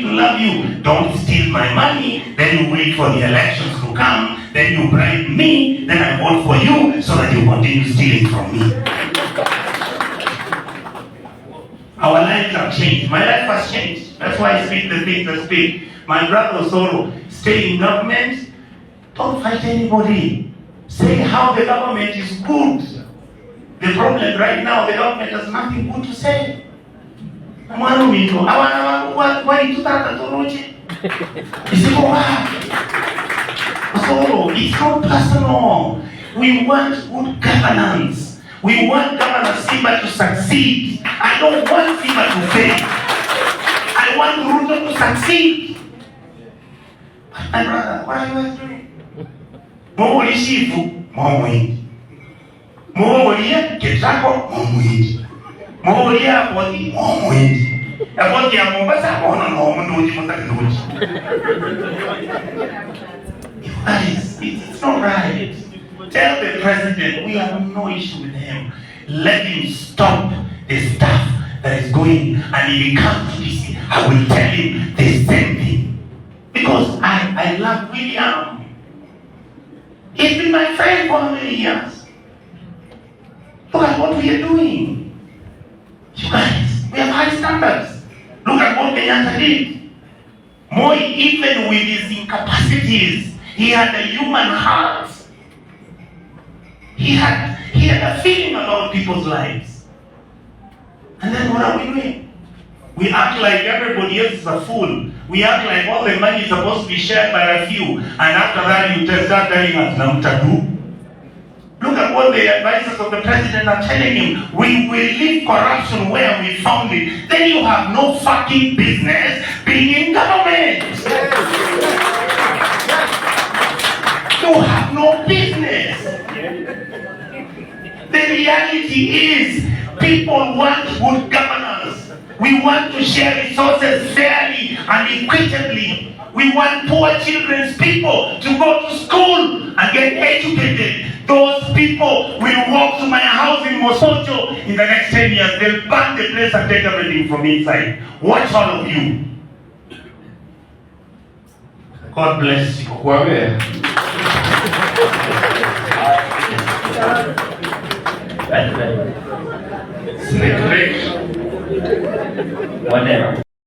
me to love you. Don't steal my money, then you wait for the elections to come, then you bribe me, then I vote for you so that you continue stealing from me. Our lives have changed. My life has changed. That's why I speak the things I speak. My brother Osoro, stay in government. Don't fight anybody. Say how the government is good. The problem right now, the government has nothing good to say. Osoro, it's not personal. We want good governance. We want Governor Simba to succeed. I don't want Simba to fail. I want Ruto to succeed. My brother, what are you guys doing? Momo Shifu, Momo Indi. Momo Lia, Ketako, Momo Indi. Momo Lia, Bodi, Momo Indi. About the Mombasa, Mono, Noji, Motanoji. Guys, it's not right. Tell the president we have no issue with him. Let him stop the stuff that is going, and if he comes to DC, I will tell him the same thing. Because I love William. He's been my friend for how many years? Look at what we are doing. You guys, we have high standards. Look at what Onyonka did. Moi, even with his incapacities, he had a human heart. He had a feeling about people's lives. And then what are we doing? We act like everybody else is a fool. We act like all the money is supposed to be shared by a few. And after that you start telling us, Namtadu. Look at what the advisors of the president are telling him. We will leave corruption where we found it. Then you have no fucking business being in government. You have no business. The reality is, people want good governance. We want to share resources fairly and equitably. We want poor children's people to go to school and get educated. Those people will walk to my house in Osoro in the next 10 years. They'll burn the place and take everything from inside. Watch all of you. God bless you. Snake, whatever.